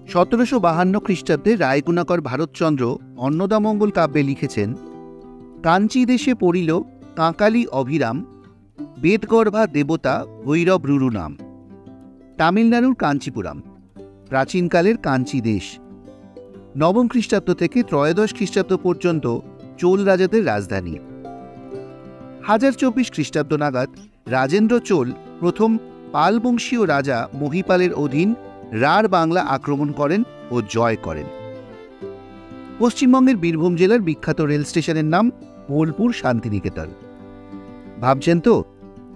1752 খ্রিস্টাব্দে রায়গুণাকর ভারতচন্দ্র অন্নদামঙ্গল কাব্যে লিখেছেন, কাঞ্চি দেশে পড়িল কাঁকালি অভিরাম, বেদগর্ভা দেবতা ভৈরব রুরু নাম। তামিলনাড়ুর কাঞ্চিপুরাম প্রাচীনকালের কাঞ্চি দেশ। নবম খ্রিস্টাব্দ থেকে ত্রয়োদশ খ্রিস্টাব্দ পর্যন্ত চোল রাজাদের রাজধানী। 1024 খ্রিস্টাব্দ নাগাদ রাজেন্দ্র চোল প্রথম পাল বংশীয় রাজা মহিপালের অধীন রাঢ় বাংলা আক্রমণ করেন ও জয় করেন। পশ্চিমবঙ্গের বীরভূম জেলার বিখ্যাত রেল স্টেশনের নাম বোলপুর শান্তিনিকেতন। ভাবছেন তো,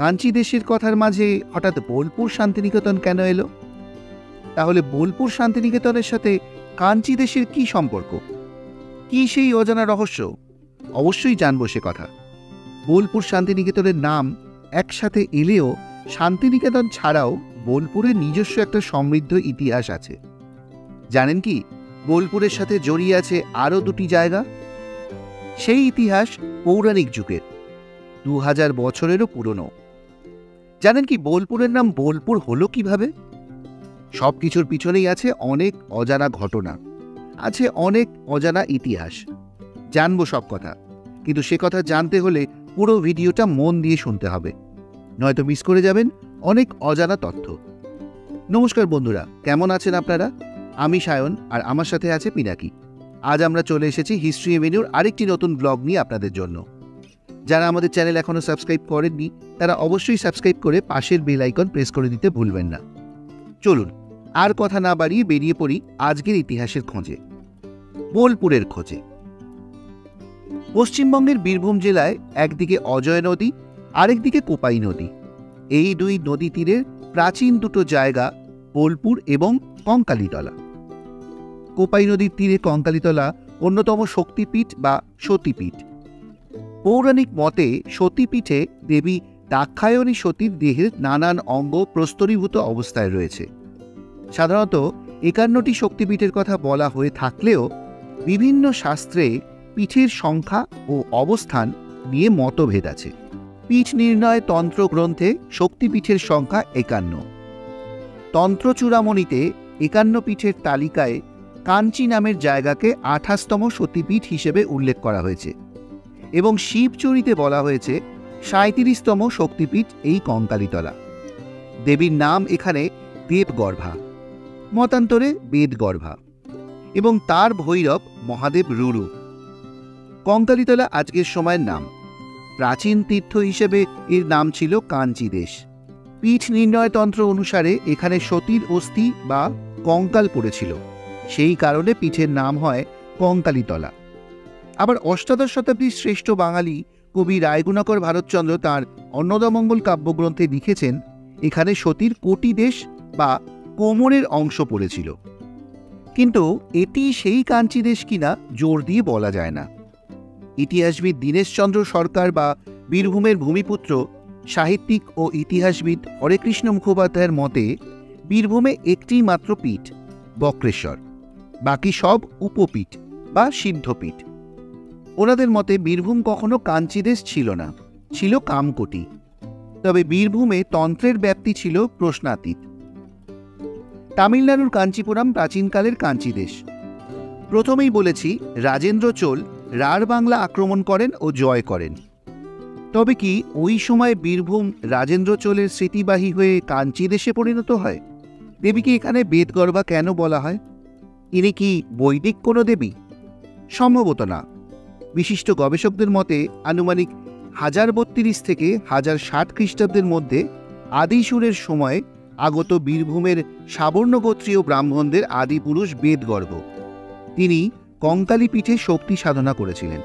কাঞ্চি দেশের কথার মাঝে হঠাৎ বোলপুর শান্তিনিকেতন কেন এলো? তাহলে বোলপুর শান্তিনিকেতনের সাথে কাঞ্চি দেশের কি সম্পর্ক? কি সেই অজানা রহস্য? অবশ্যই জানবো সে কথা। বোলপুর শান্তিনিকেতনের নাম একসাথে এলেও শান্তিনিকেতন ছাড়াও বোলপুরের নিজস্ব একটা সমৃদ্ধ ইতিহাস আছে। জানেন কি, বোলপুরের সাথে জড়িয়ে আছে আরও দুটি জায়গা। সেই ইতিহাস পৌরাণিক যুগের, 2000 বছরেরও পুরনো। জানেন কি, বোলপুরের নাম বোলপুর হলো কিভাবে? সবকিছুর পিছনেই আছে অনেক অজানা ঘটনা, আছে অনেক অজানা ইতিহাস। জানবো সব কথা, কিন্তু সে কথা জানতে হলে পুরো ভিডিওটা মন দিয়ে শুনতে হবে, নয়তো মিস করে যাবেন অনেক অজানা তথ্য। নমস্কার বন্ধুরা, কেমন আছেন আপনারা? আমি সায়ন, আর আমার সাথে আছে পিনাকি। আজ আমরা চলে এসেছি হিস্ট্রি এভিনিউর আরেকটি নতুন ব্লগ নিয়ে আপনাদের জন্য। যারা আমাদের চ্যানেল এখনও সাবস্ক্রাইব করেননি তারা অবশ্যই সাবস্ক্রাইব করে পাশের বেল আইকন প্রেস করে দিতে ভুলবেন না। চলুন আর কথা না বাড়িয়ে বেরিয়ে পড়ি আজকের ইতিহাসের খোঁজে, বোলপুরের খোঁজে। পশ্চিমবঙ্গের বীরভূম জেলায় একদিকে অজয় নদী, আরেকদিকে কোপাই নদী। এই দুই নদী তীরের প্রাচীন দুটো জায়গা বোলপুর এবং কঙ্কালীতলা। কোপাই নদীর তীরে কঙ্কালীতলা অন্যতম শক্তিপীঠ বা সতীপীঠ। পৌরাণিক মতে সতীপীঠে দেবী দাক্ষায়ণী সতীর দেহের নানান অঙ্গ প্রস্তরীভূত অবস্থায় রয়েছে। সাধারণত 51টি শক্তিপীঠের কথা বলা হয়ে থাকলেও বিভিন্ন শাস্ত্রে পীঠের সংখ্যা ও অবস্থান নিয়ে মতভেদ আছে। পীঠ নির্ণয় তন্ত্র গ্রন্থে শক্তিপীঠের সংখ্যা 51। তন্ত্র চূড়ামণিতে 51 পীঠের তালিকায় কাঞ্চি নামের জায়গাকে 28তম সতীপীঠ হিসেবে উল্লেখ করা হয়েছে এবং শিবচরিতে বলা হয়েছে 37তম শক্তিপীঠ এই কঙ্কালীতলা। দেবীর নাম এখানে দেবগর্ভা, মতান্তরে বেদগর্ভা, এবং তার ভৈরব মহাদেব রুরু। কঙ্কালীতলা আজকের সময়ের নাম। প্রাচীন তীর্থ হিসেবে এর নাম ছিল কাঞ্চি দেশ। পীঠ নির্ণয়তন্ত্র অনুসারে এখানে সতীর অস্থি বা কঙ্কাল পড়েছিল, সেই কারণে পীঠের নাম হয় কঙ্কালীতলা। আবার অষ্টাদশ শতাব্দীর শ্রেষ্ঠ বাঙালি কবি রায়গুণাকর ভারতচন্দ্র তাঁর অন্নদামঙ্গল কাব্যগ্রন্থে লিখেছেন, এখানে সতীর কোটি দেশ বা কোমরের অংশ পড়েছিল। কিন্তু এটি সেই কাঞ্চি দেশ কিনা জোর দিয়ে বলা যায় না। ইতিহাসবিদ দীনেশচন্দ্র সরকার বা বীরভূমের ভূমিপুত্র সাহিত্যিক ও ইতিহাসবিদ হরেকৃষ্ণ মুখোপাধ্যায়ের মতে বীরভূমে একটি মাত্র পীঠ, বক্রেশ্বর, বাকি সব উপপীঠ বা সিদ্ধপীঠ। ওনাদের মতে বীরভূম কখনো কাঞ্চি দেশ ছিল না, ছিল কামকোটি। তবে বীরভূমে তন্ত্রের ব্যাপ্তি ছিল প্রশ্নাতীত। তামিলনাড়ুর কাঞ্চিপুরাম প্রাচীনকালের কাঞ্চি দেশ। প্রথমেই বলেছি, রাজেন্দ্র চোল রাঢ় বাংলা আক্রমণ করেন ও জয় করেন। তবে কি ওই সময় বীরভূম রাজেন্দ্র চোলের স্মৃতিবাহী হয়ে কাঞ্চি দেশে পরিণত হয়? দেবীকে এখানে বেদগর্ভা কেন বলা হয়? ইনি কি বৈদিক কোনো দেবী? সম্ভবত না। বিশিষ্ট গবেষকদের মতে আনুমানিক 1032 থেকে 1060 খ্রিস্টাব্দের মধ্যে আদিসুরের সময় আগত বীরভূমের সাবর্ণ গোত্রীয় ব্রাহ্মণদের আদিপুরুষ বেদগর্ভ। তিনি কঙ্কালী পীঠে শক্তি সাধনা করেছিলেন।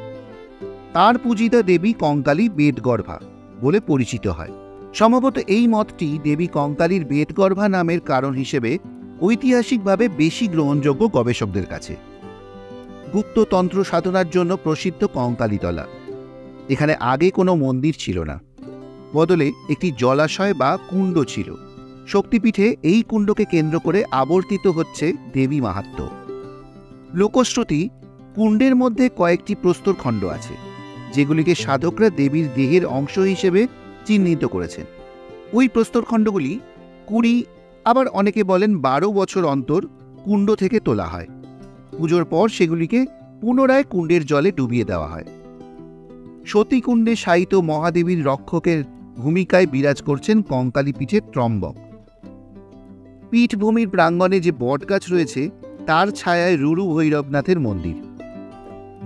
তার পূজিতা দেবী কঙ্কালী বেদগর্ভা বলে পরিচিত হয়। সম্ভবত এই মতটি দেবী কঙ্কালীর বেদগর্ভা নামের কারণ হিসেবে ঐতিহাসিকভাবে বেশি গ্রহণযোগ্য গবেষকদের কাছে। গুপ্ততন্ত্র সাধনার জন্য প্রসিদ্ধ কঙ্কালীতলা। এখানে আগে কোনো মন্দির ছিল না, বদলে একটি জলাশয় বা কুণ্ড ছিল। শক্তিপীঠে এই কুণ্ডকে কেন্দ্র করে আবর্তিত হচ্ছে দেবী মাহাত্ম্য। লোকশ্রুতি, কুণ্ডের মধ্যে কয়েকটি প্রস্তরখণ্ড আছে, যেগুলিকে সাধকরা দেবীর দেহের অংশ হিসেবে চিহ্নিত করেছেন। ওই প্রস্তরখণ্ডগুলি 20, আবার অনেকে বলেন 12 বছর অন্তর কুণ্ড থেকে তোলা হয়। পুজোর পর সেগুলিকে পুনরায় কুণ্ডের জলে ডুবিয়ে দেওয়া হয়। সতীকুণ্ডে শায়িত মহাদেবীর রক্ষকের ভূমিকায় বিরাজ করছেন কঙ্কালী পীঠের ত্রম্বক। পীঠভূমির প্রাঙ্গণে যে বটগাছ রয়েছে তার ছায়ায় রুরু ভৈরবনাথের মন্দির।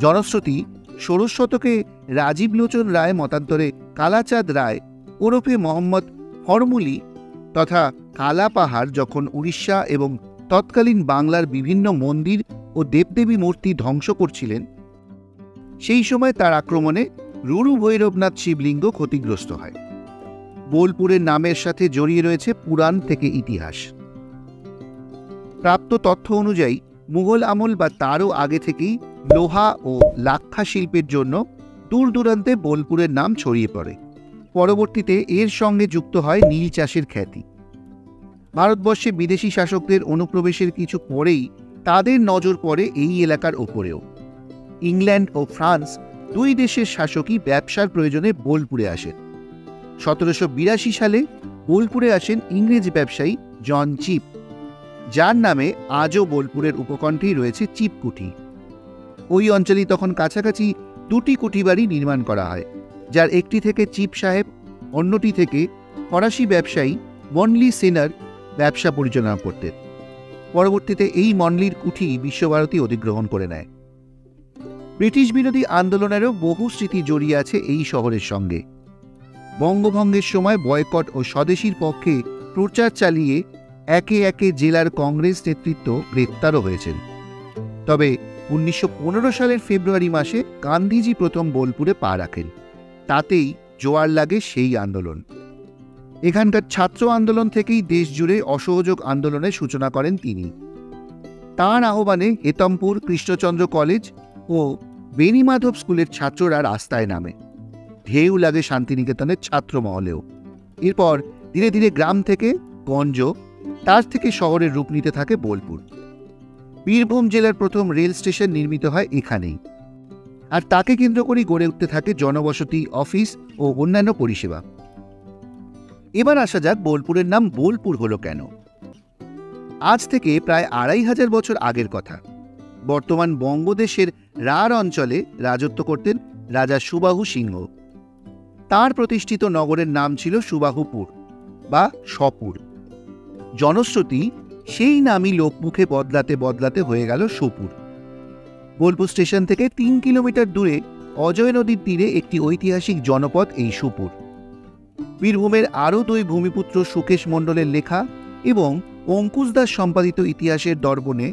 জনশ্রুতি, ষোড়শ শতকে রাজীবলোচন রায় মতান্তরে কালাচাঁদ রায় ওরফে মোহাম্মদ হরমুলি তথা কালা পাহাড় যখন উড়িষ্যা এবং তৎকালীন বাংলার বিভিন্ন মন্দির ও দেবদেবী মূর্তি ধ্বংস করছিলেন, সেই সময় তার আক্রমণে রুরু ভৈরবনাথ শিবলিঙ্গ ক্ষতিগ্রস্ত হয়। বোলপুরের নামের সাথে জড়িয়ে রয়েছে পুরাণ থেকে ইতিহাস। প্রাপ্ত তথ্য অনুযায়ী মুঘল আমল বা তারও আগে থেকেই লোহা ও লাক্ষা শিল্পের জন্য দূর দূরান্তে বোলপুরের নাম ছড়িয়ে পড়ে। পরবর্তীতে এর সঙ্গে যুক্ত হয় নীল চাষের খ্যাতি। ভারতবর্ষে বিদেশি শাসকদের অনুপ্রবেশের কিছু পরেই তাদের নজর পড়ে এই এলাকার ওপরেও। ইংল্যান্ড ও ফ্রান্স দুই দেশের শাসকই ব্যবসার প্রয়োজনে বোলপুরে আসেন। 1782 সালে বোলপুরে আসেন ইংরেজ ব্যবসায়ী জন চিপ, যার নামে আজও বোলপুরের উপকণ্ঠেই রয়েছে চিপকুঠি। ওই অঞ্চলেই তখন কাছাকাছি দুটি কুঠিবাড়ি নির্মাণ করা হয়, যার একটি থেকে চিপ সাহেব, অন্যটি থেকে ফরাসি ব্যবসায়ী মনলি সেনার ব্যবসা পরিচালনা করতেন। পরবর্তীতে এই মনলির কুঠি বিশ্বভারতী অধিগ্রহণ করে নেয়। ব্রিটিশ বিরোধী আন্দোলনেরও বহু স্মৃতি জড়িয়ে আছে এই শহরের সঙ্গে। বঙ্গভঙ্গের সময় বয়কট ও স্বদেশীর পক্ষে প্রচার চালিয়ে একে একে জেলার কংগ্রেস নেতৃত্ব গ্রেপ্তারও হয়েছেন। তবে 1915 সালের ফেব্রুয়ারি মাসে গান্ধীজি প্রথম বোলপুরে পা রাখেন। তাতেই জোয়ার লাগে সেই আন্দোলন। এখানকার ছাত্র আন্দোলন থেকেই দেশ জুড়ে অসহযোগ আন্দোলনের সূচনা করেন তিনি। তাঁর আহ্বানে হেতমপুর কৃষ্ণচন্দ্র কলেজ ও বেণীমাধব স্কুলের ছাত্ররা রাস্তায় নামে। ঢেউ লাগে শান্তিনিকেতনের ছাত্র মহলেও। এরপর ধীরে ধীরে গ্রাম থেকে গঞ্জ, তার থেকে শহরের রূপ নিতে থাকে বোলপুর। বীরভূম জেলার প্রথম রেল স্টেশন নির্মিত হয় এখানেই, আর তাকে কেন্দ্র করেই গড়ে উঠতে থাকে জনবসতি, অফিস ও অন্যান্য পরিষেবা। এবার আসা যাক বোলপুরের নাম বোলপুর হলো কেন। আজ থেকে প্রায় 2500 বছর আগের কথা। বর্তমান বঙ্গদেশের রাঢ় অঞ্চলে রাজত্ব করতেন রাজা সুবাহু সিংহ। তাঁর প্রতিষ্ঠিত নগরের নাম ছিল সুবাহুপুর বা সপুর। জনশ্রুতি, সেই নামই লোকমুখে বদলাতে বদলাতে হয়ে গেল সুপুর। বোলপুর স্টেশন থেকে 3 কিলোমিটার দূরে অজয় নদীর তীরে একটি ঐতিহাসিক জনপদ এই সুপুর। বীরভূমের আরও 2 ভূমিপুত্র সুকেশ মণ্ডলের লেখা এবং অঙ্কুশ দাস সম্পাদিত ইতিহাসের দর্পণে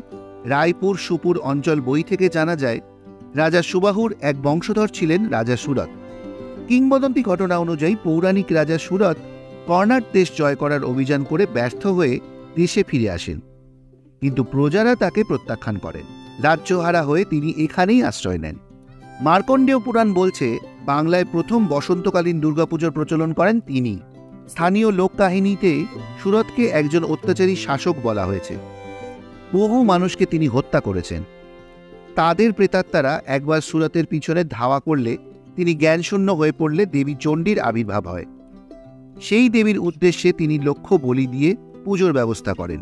রায়পুর সুপুর অঞ্চল বই থেকে জানা যায়, রাজা সুবাহুর এক বংশধর ছিলেন রাজা সুরত। কিংবদন্তি ঘটনা অনুযায়ী পৌরাণিক রাজা সুরত কর্ণাট দেশ জয় করার অভিযান করে ব্যর্থ হয়ে দেশে ফিরে আসেন, কিন্তু প্রজারা তাকে প্রত্যাখ্যান করেন। রাজ্যহারা হয়ে তিনি এখানেই আশ্রয় নেন। মার্কণ্ডেয় পুরাণ বলছে, বাংলায় প্রথম বসন্তকালীন দুর্গাপুজোর প্রচলন করেন তিনি। স্থানীয় লোককাহিনীতে সুরতকে একজন অত্যাচারী শাসক বলা হয়েছে। বহু মানুষকে তিনি হত্যা করেছেন। তাদের প্রেতাত্মারা একবার সুরতের পিছনে ধাওয়া করলে তিনি জ্ঞানশূন্য হয়ে পড়লে দেবী চণ্ডীর আবির্ভাব হয়। সেই দেবীর উদ্দেশ্যে তিনি লক্ষ বলি দিয়ে পুজোর ব্যবস্থা করেন।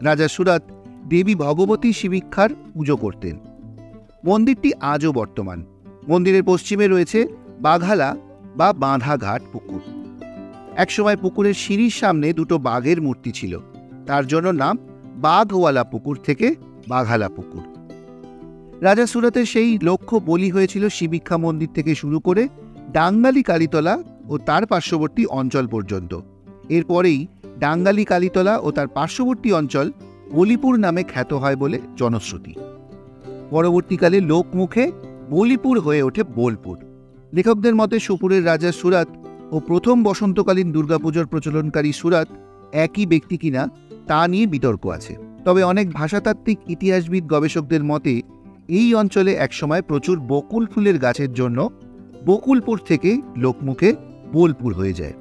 রাজা সুরত দেবী ভগবতী শিবিক্ষার পুজো করতেন। মন্দিরটি আজও বর্তমান। মন্দিরের পশ্চিমে রয়েছে বাঘালা বা বাঁধাঘাট পুকুর। একসময় পুকুরের সিঁড়ির সামনে 2টো বাঘের মূর্তি ছিল, তার জন্য নাম বাঘওয়ালা পুকুর থেকে বাঘালা পুকুর। রাজা সুরতের সেই লক্ষ্য বলি হয়েছিল শিবিক্ষা মন্দির থেকে শুরু করে ডাঙ্গালি কালীতলা ও তার পার্শ্ববর্তী অঞ্চল পর্যন্ত। এরপরেই ডাঙ্গালি কালীতলা ও তার পার্শ্ববর্তী অঞ্চল বলিপুর নামে খ্যাত হয় বলে জনশ্রুতি। পরবর্তীকালে লোকমুখে বলিপুর হয়ে ওঠে বোলপুর। লেখকদের মতে সুপুরের রাজা সুরত ও প্রথম বসন্তকালীন দুর্গাপুজোর প্রচলনকারী সুরত একই ব্যক্তি কিনা তা নিয়ে বিতর্ক আছে। তবে অনেক ভাষাতাত্ত্বিক, ইতিহাসবিদ, গবেষকদের মতে এই অঞ্চলে একসময় প্রচুর বকুল ফুলের গাছের জন্য বকুলপুর থেকে লোকমুখে বোলপুর হয়ে যায়।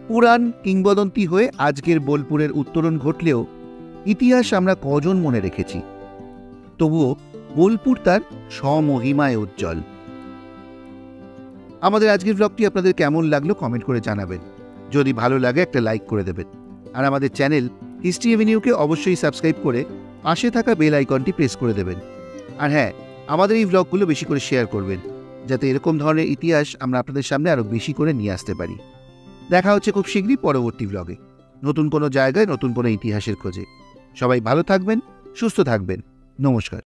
পুরাণ কিংবদন্তি হয়ে আজকের বোলপুরের উত্তরণ ঘটলেও ইতিহাস আমরা কজন মনে রেখেছি। তবুও বোলপুর তার স্বমহিমায় উজ্জ্বল। আমাদের আজকের ব্লগটি আপনাদের কেমন লাগলো কমেন্ট করে জানাবেন। যদি ভালো লাগে একটা লাইক করে দেবেন, আর আমাদের চ্যানেল হিস্ট্রি এভিনিউকে অবশ্যই সাবস্ক্রাইব করে পাশে থাকা বেল আইকনটি প্রেস করে দেবেন। আর হ্যাঁ, আমাদের এই ব্লগগুলো বেশি করে শেয়ার করবেন, যাতে এরকম ধরনের ইতিহাস আমরা আপনাদের সামনে আরও বেশি করে নিয়ে আসতে পারি। দেখা হচ্ছে খুব শীঘ্রই পরবর্তী ব্লগে, নতুন কোনো জায়গায় নতুন কোনো ইতিহাসের খোঁজে। সবাই ভালো থাকবেন, সুস্থ থাকবেন। নমস্কার।